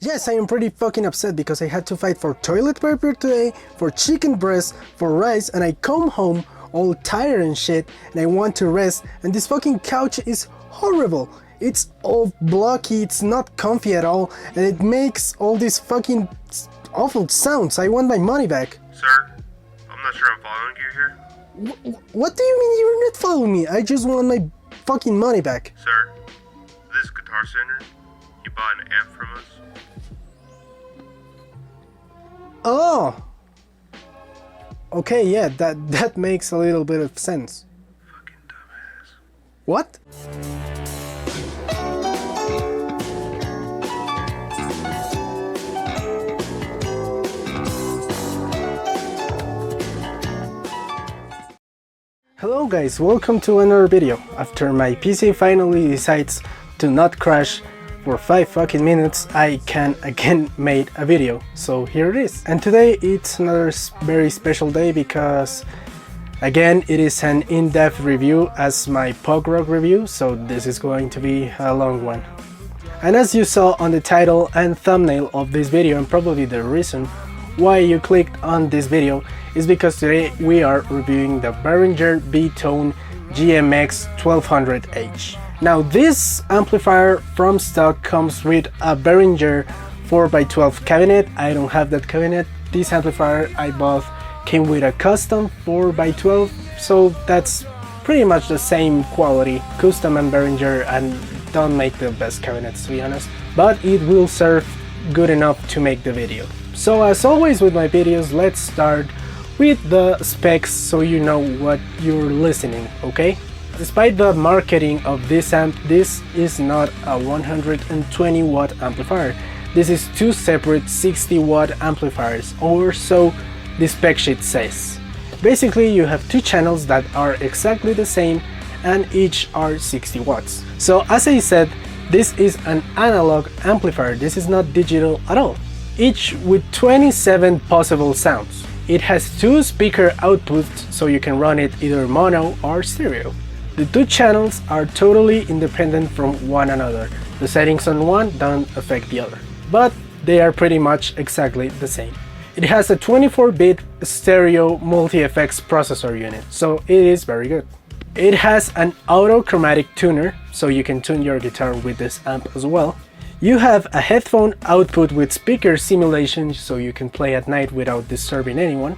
Yes, I am pretty fucking upset because I had to fight for toilet paper today, for chicken breast, for rice, and I come home all tired and shit, and I want to rest, and this fucking couch is horrible. It's all blocky, it's not comfy at all, and it makes all these fucking awful sounds. I want my money back. Sir, I'm not sure I'm following you here. What do you mean you're not following me? I just want my fucking money back. Sir, this Guitar Center, you bought an amp from us. Oh! Okay, yeah, that makes a little bit of sense. Fucking dumbass. What? Hello guys, welcome to another video. After my PC finally decides to not crash for 5 fucking minutes, I can again make a video. So here it is. And today it's another very special day because again it is an in-depth review as my punk rock review, so this is going to be a long one. And as you saw on the title and thumbnail of this video, and probably the reason why you clicked on this video, is because today we are reviewing the Behringer B-Tone GMX1200H. Now this amplifier from stock comes with a Behringer 4x12 cabinet. I don't have that cabinet. This amplifier I bought came with a custom 4x12, so that's pretty much the same quality. Custom and Behringer and don't make the best cabinets, to be honest, but it will serve good enough to make the video. So as always with my videos, let's start with the specs so you know what you're listening, okay? Despite the marketing of this amp, this is not a 120 watt amplifier. This is two separate 60 watt amplifiers, or so the spec sheet says. Basically you have two channels that are exactly the same and each are 60 watts. So as I said, this is an analog amplifier. This is not digital at all. Each with 27 possible sounds. It has two speaker outputs, so you can run it either mono or stereo. The two channels are totally independent from one another. The settings on one don't affect the other, but they are pretty much exactly the same. It has a 24-bit stereo multi-effects processor unit, so it is very good. It has an auto chromatic tuner, so you can tune your guitar with this amp as well. You have a headphone output with speaker simulation, so you can play at night without disturbing anyone,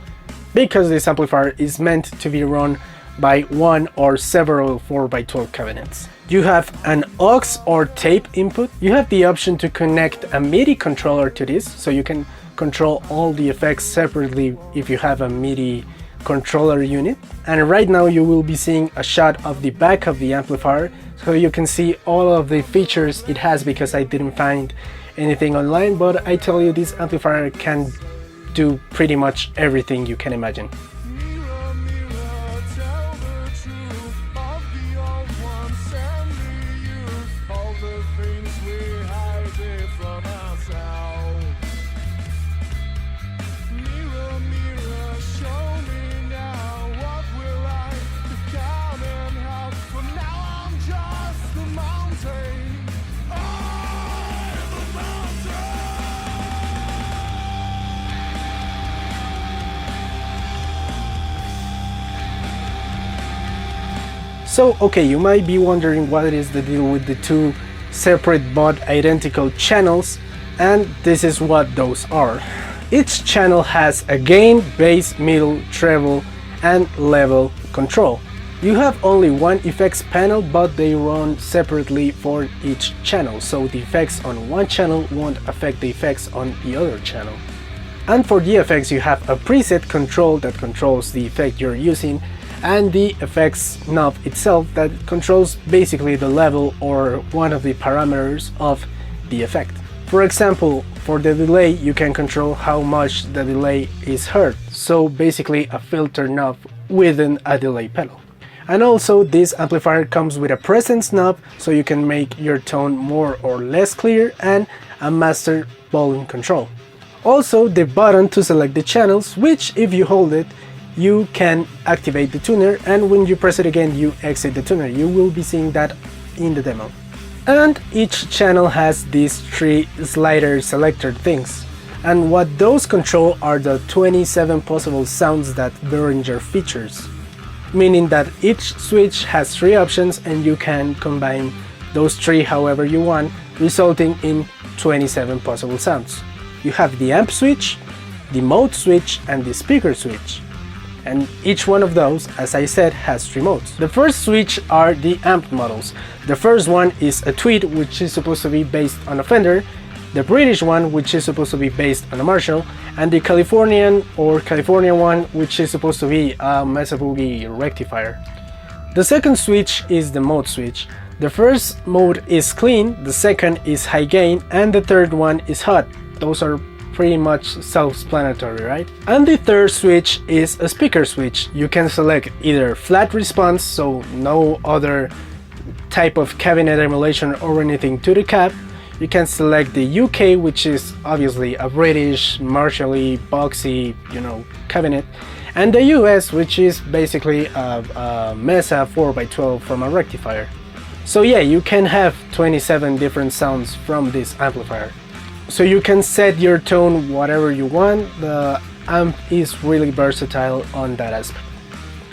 because this amplifier is meant to be run by one or several 4x12 cabinets. You have an aux or tape input. You have the option to connect a MIDI controller to this, so you can control all the effects separately if you have a MIDI controller unit. And right now you will be seeing a shot of the back of the amplifier, so you can see all of the features it has, because I didn't find anything online, but I tell you this amplifier can do pretty much everything you can imagine. So, okay, you might be wondering what is the deal with the two separate but identical channels, and this is what those are. Each channel has a gain, bass, middle, treble, and level control. You have only one effects panel, but they run separately for each channel, so the effects on one channel won't affect the effects on the other channel. And for the effects you have a preset control that controls the effect you're using, and the effects knob itself that controls basically the level or one of the parameters of the effect. For example, for the delay you can control how much the delay is heard, so basically a filter knob within a delay pedal. And also this amplifier comes with a presence knob, so you can make your tone more or less clear, and a master volume control. Also the button to select the channels, which if you hold it you can activate the tuner, and when you press it again you exit the tuner. You will be seeing that in the demo. And each channel has these 3 slider selector things. And what those control are the 27 possible sounds that Behringer features. Meaning that each switch has 3 options and you can combine those 3 however you want, resulting in 27 possible sounds. You have the amp switch, the mode switch, and the speaker switch. And each one of those, as I said, has 3 modes. The first switch are the amp models. The first one is a Tweed, which is supposed to be based on a Fender, the British one, which is supposed to be based on a Marshall, and the Californian or Californian one, which is supposed to be a Mesa Boogie rectifier. The second switch is the mode switch. The first mode is clean, the second is high gain, and the third one is hot. Those are pretty much self-explanatory, right? And the third switch is a speaker switch. You can select either flat response, so no other type of cabinet emulation or anything to the cab. You can select the UK, which is obviously a British, Marshall-y, boxy, cabinet. And the US, which is basically a Mesa 4x12 from a rectifier. So yeah, you can have 27 different sounds from this amplifier. So you can set your tone whatever you want. The amp is really versatile on that aspect.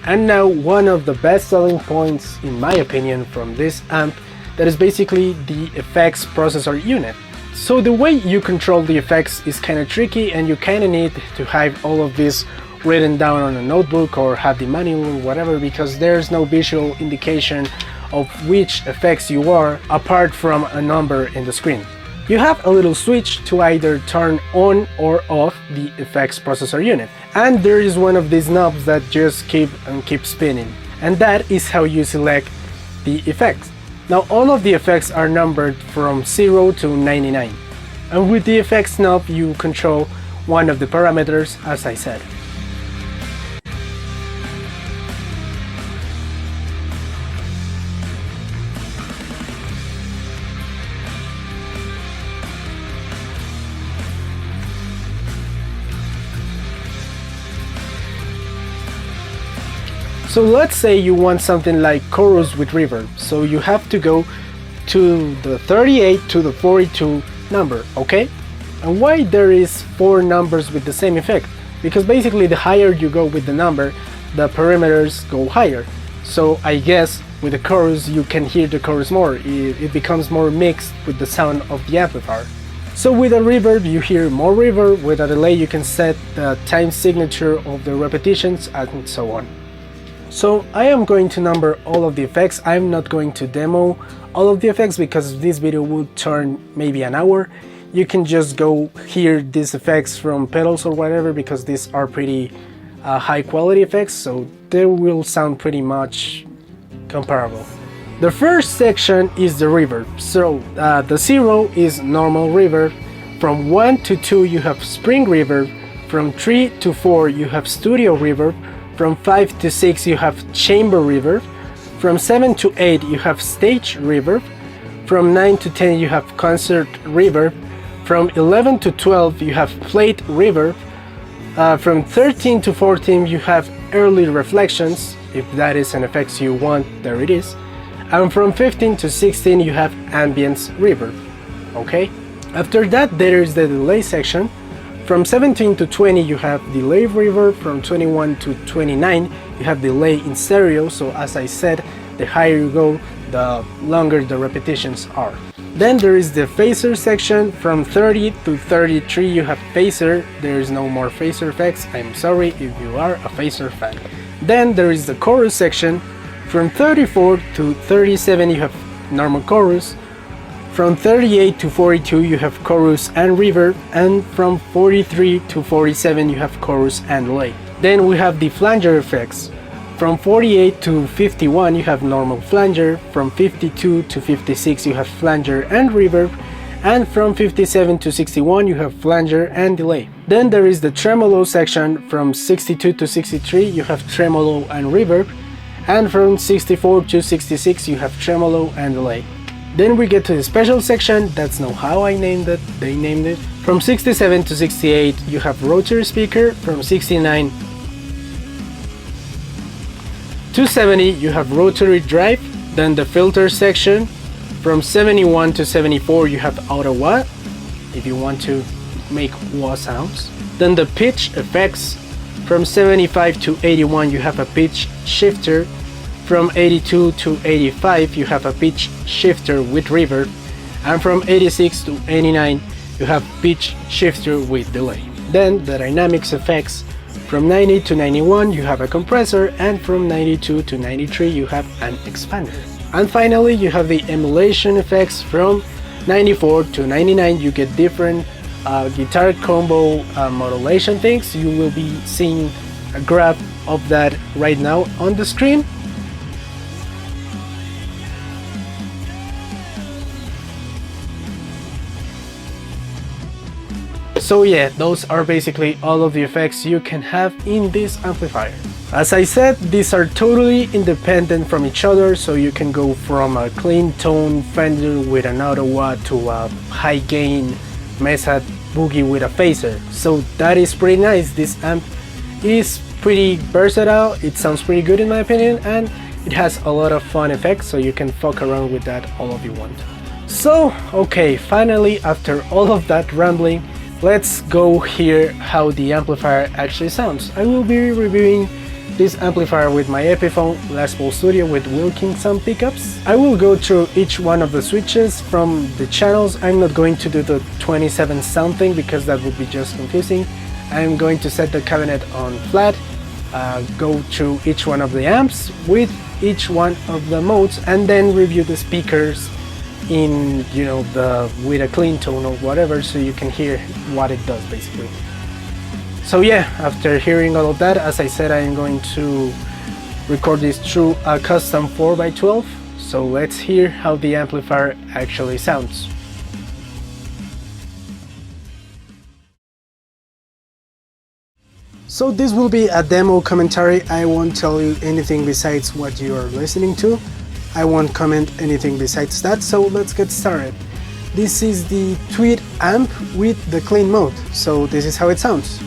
And now one of the best selling points, in my opinion, from this amp, that is basically the effects processor unit. So the way you control the effects is kind of tricky, and you kind of need to have all of this written down on a notebook or have the manual or whatever, because there's no visual indication of which effects you are apart from a number in the screen. You have a little switch to either turn on or off the effects processor unit, and there is one of these knobs that just keep spinning, and that is how you select the effects. Now all of the effects are numbered from 0 to 99, and with the effects knob you control one of the parameters, as I said. So let's say you want something like chorus with reverb, so you have to go to the 38 to the 42 number, okay? And why there is 4 numbers with the same effect? Because basically the higher you go with the number, the parameters go higher. So I guess with the chorus you can hear the chorus more, it becomes more mixed with the sound of the amplifier. So with a reverb you hear more reverb, with a delay you can set the time signature of the repetitions and so on. So I am going to number all of the effects. I'm not going to demo all of the effects because this video would turn maybe an hour. You can just go hear these effects from pedals or whatever, because these are pretty high quality effects, so they will sound pretty much comparable. The first section is the reverb. So the 0 is normal reverb. From 1 to 2 you have spring reverb. From 3 to 4 you have studio reverb. From 5 to 6 you have chamber reverb. From 7 to 8 you have stage reverb. From 9 to 10 you have concert reverb. From 11 to 12 you have plate reverb. From 13 to 14 you have early reflections. If that is an effect you want, there it is. And from 15 to 16 you have ambience reverb. Okay? After that there is the delay section. From 17 to 20 you have delay reverb. From 21 to 29 you have delay in stereo, so as I said, the higher you go, the longer the repetitions are. Then there is the phaser section. From 30 to 33 you have phaser. There is no more phaser effects, I'm sorry if you are a phaser fan. Then there is the chorus section. From 34 to 37 you have normal chorus. From 38 to 42 you have chorus and reverb, and from 43 to 47 you have chorus and delay. Then we have the flanger effects. From 48 to 51 you have normal flanger. From 52 to 56 you have flanger and reverb, and from 57 to 61 you have flanger and delay. Then there is the tremolo section. From 62 to 63 you have tremolo and reverb, and from 64 to 66 you have tremolo and delay. Then we get to the special section. That's not how I named it, they named it. From 67 to 68 you have rotary speaker. From 69 to 70 you have rotary drive. Then the filter section. From 71 to 74 you have auto wah, if you want to make wah sounds. Then the pitch effects, from 75 to 81 you have a pitch shifter. From 82 to 85 you have a pitch shifter with reverb. And from 86 to 89 you have pitch shifter with delay. Then the dynamics effects, from 90 to 91 you have a compressor, and from 92 to 93 you have an expander. And finally you have the emulation effects. From 94 to 99 you get different guitar combo modulation things. You will be seeing a graph of that right now on the screen. So yeah, those are basically all of the effects you can have in this amplifier. As I said, these are totally independent from each other, so you can go from a clean tone Fender with an auto wah to a high gain Mesa Boogie with a phaser. So that is pretty nice. This amp is pretty versatile, it sounds pretty good in my opinion, and it has a lot of fun effects, so you can fuck around with that all of you want. So okay, finally, after all of that rambling, let's go hear how the amplifier actually sounds. I will be reviewing this amplifier with my Epiphone Les Paul Studio with Wilkinson pickups. I will go through each one of the switches from the channels. I'm not going to do the 27 sound thing because that would be just confusing. I'm going to set the cabinet on flat, go through each one of the amps with each one of the modes, and then review the speakers in, you know, with a clean tone or whatever, so you can hear what it does basically. So yeah, after hearing all of that, as I said, I am going to record this through a custom 4x12, so let's hear how the amplifier actually sounds. So this will be a demo commentary. I won't tell you anything besides what you are listening to. I won't comment anything besides that, so let's get started. This is the Tweed amp with the clean mode, so this is how it sounds.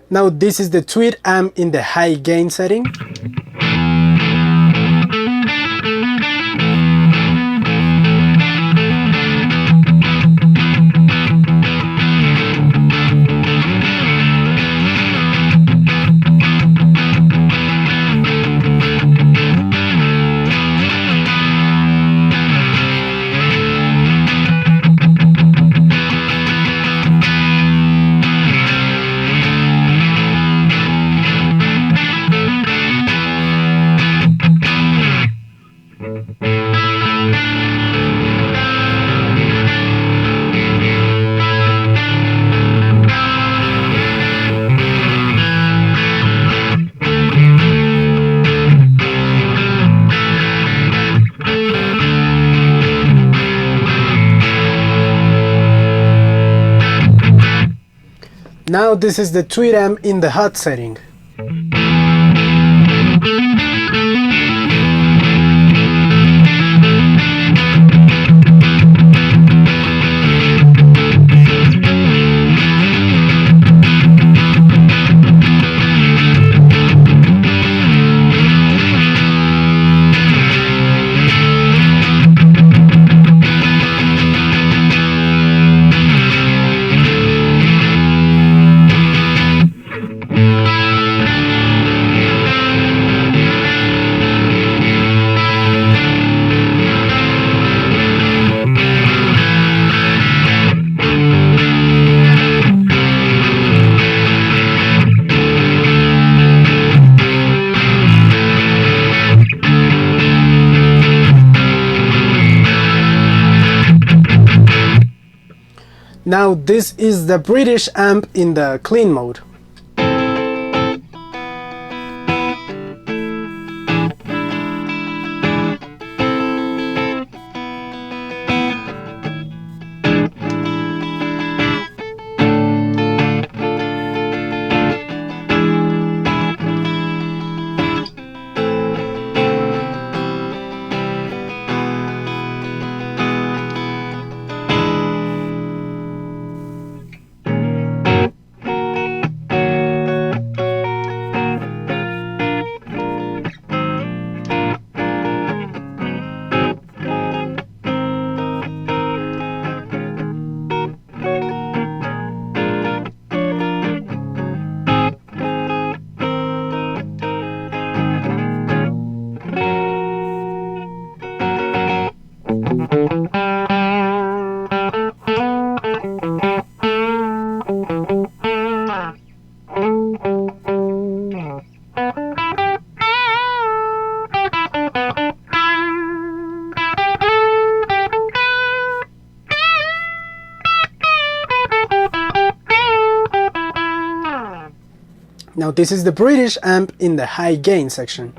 Now this is the Tweed amp in the high gain setting. Now this is the Tweed amp in the hot setting. Now this is the British amp in the clean mode. Now this is the British amp in the high gain section.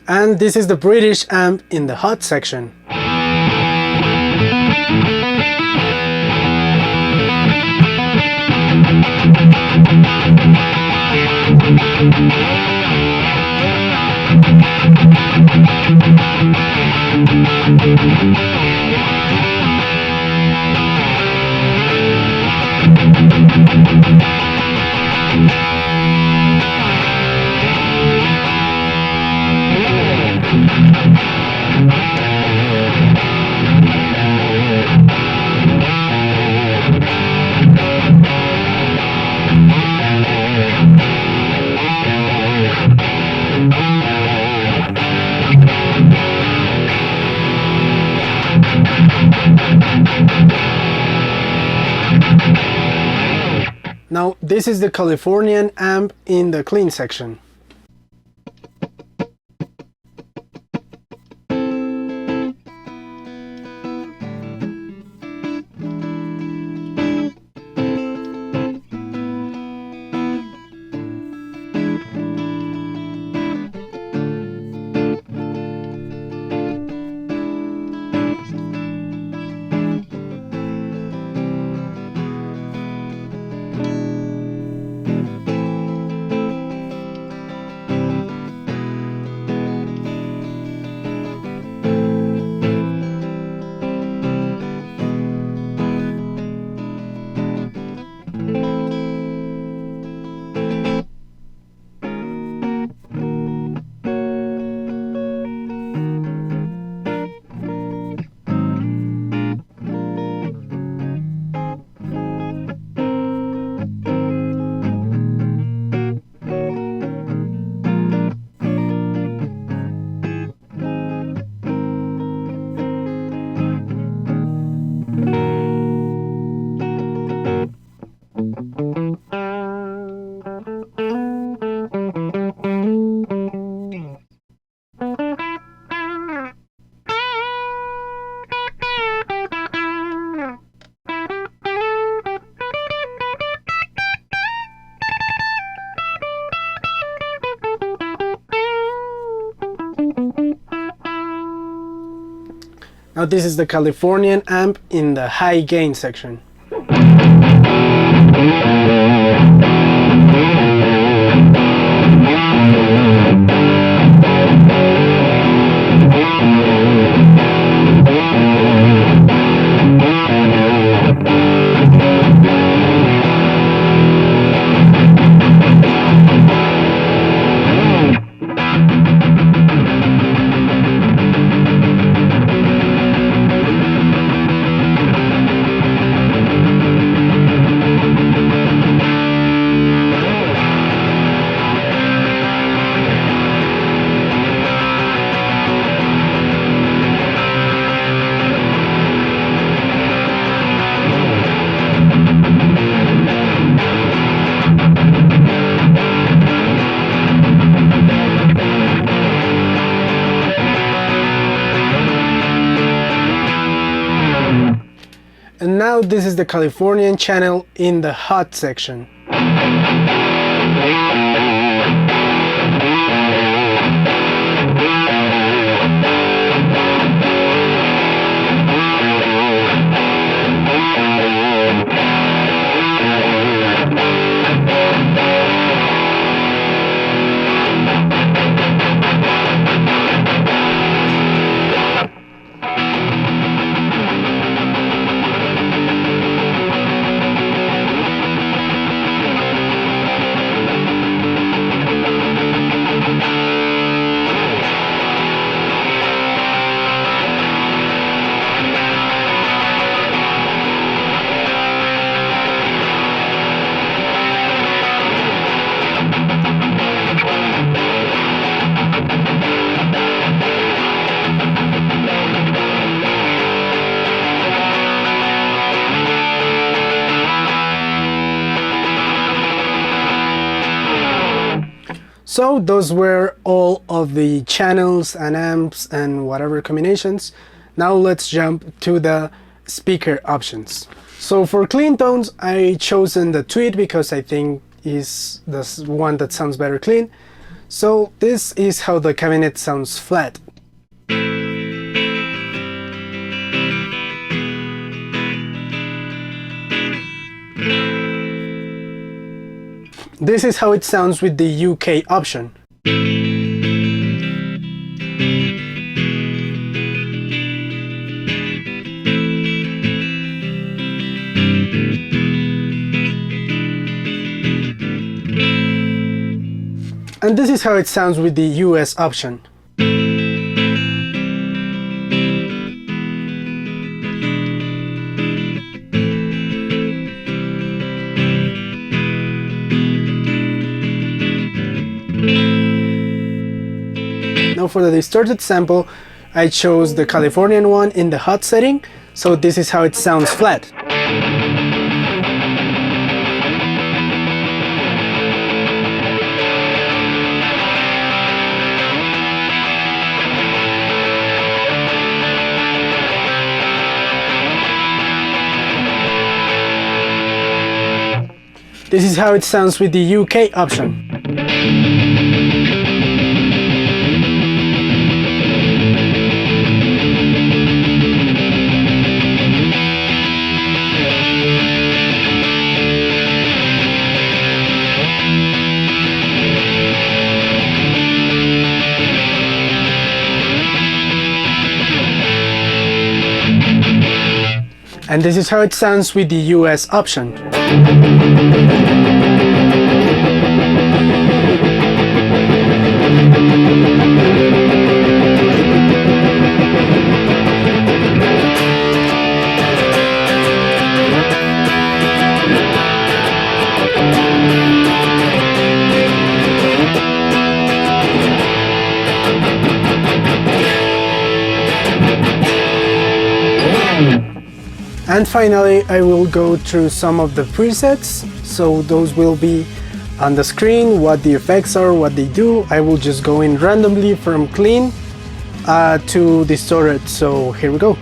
And this is the British amp in the hot section. Now this is the Californian amp in the clean section. Now this is the Californian amp in the high gain section. Now this is the Californian channel in the hot section. So those were all of the channels and amps and whatever combinations. Now let's jump to the speaker options. So for clean tones, I chosen the Tweed because I think is the one that sounds better clean. So this is how the cabinet sounds flat. This is how it sounds with the UK option. And this is how it sounds with the US option. Now for the distorted sample, I chose the Californian one in the hot setting, so this is how it sounds flat. This is how it sounds with the UK option. And this is how it sounds with the US option. And finally, I will go through some of the presets, so those will be on the screen, what the effects are, what they do. I will just go in randomly from clean to distorted, so here we go.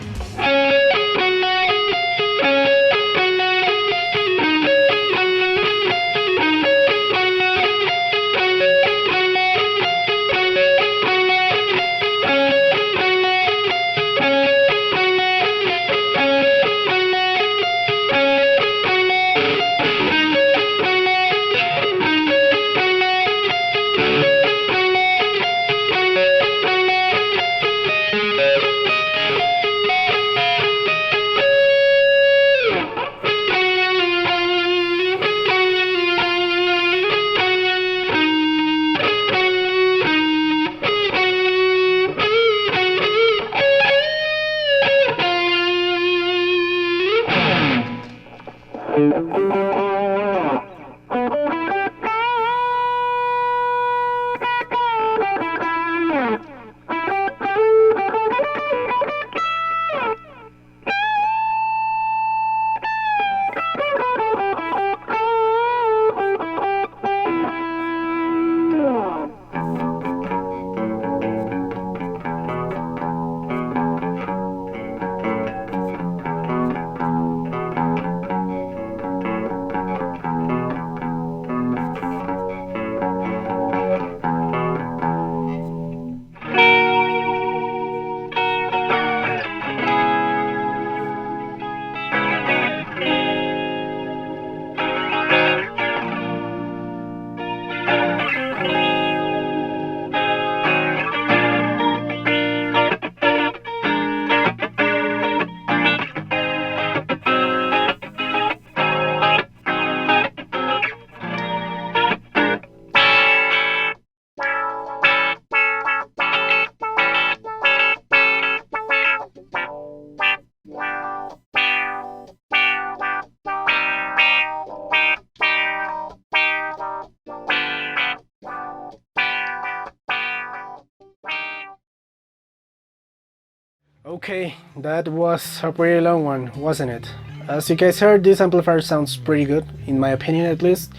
Okay, that was a pretty long one, wasn't it? As you guys heard, this amplifier sounds pretty good, in my opinion at least.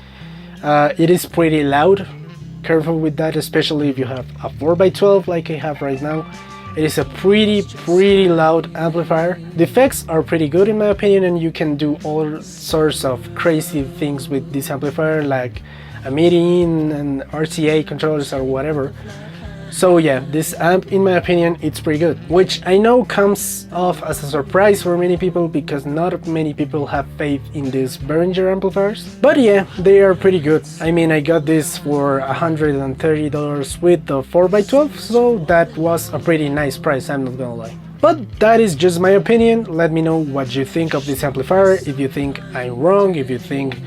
It is pretty loud. Careful with that, especially if you have a 4x12 like I have right now. It is a pretty loud amplifier. The effects are pretty good in my opinion, and you can do all sorts of crazy things with this amplifier, like a MIDI in and RCA controllers or whatever. So yeah, this amp in my opinion it's pretty good, which I know comes off as a surprise for many people because not many people have faith in these Behringer amplifiers. But yeah, they are pretty good. I mean, I got this for $130 with the 4x12, so that was a pretty nice price, I'm not gonna lie. But that is just my opinion. Let me know what you think of this amplifier, if you think I'm wrong, if you think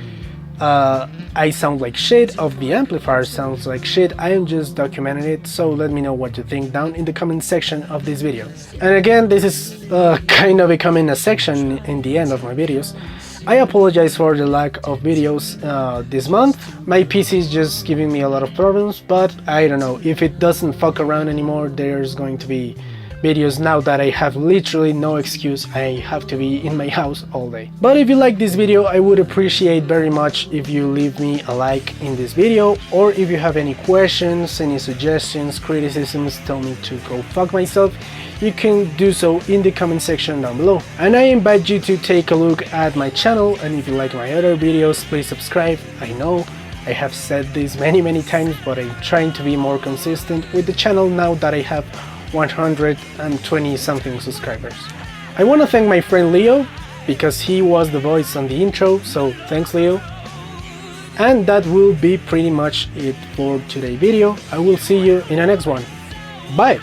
I sound like shit, of the amplifier sounds like shit. I am just documenting it, so let me know what you think down in the comment section of this video. And again, this is kind of becoming a section in the end of my videos. I apologize for the lack of videos this month. My PC is just giving me a lot of problems, but I don't know, if it doesn't fuck around anymore, there's going to be videos now that I have literally no excuse. I have to be in my house all day. But if you like this video, I would appreciate very much if you leave me a like in this video, or if you have any questions, any suggestions, criticisms, tell me to go fuck myself, you can do so in the comment section down below. And I invite you to take a look at my channel, and if you like my other videos, please subscribe. I know I have said this many times, but I'm trying to be more consistent with the channel now that I have 120 something subscribers. I want to thank my friend Leo because he was the voice on the intro, so thanks Leo. And that will be pretty much it for today's video. I will see you in the next one. Bye!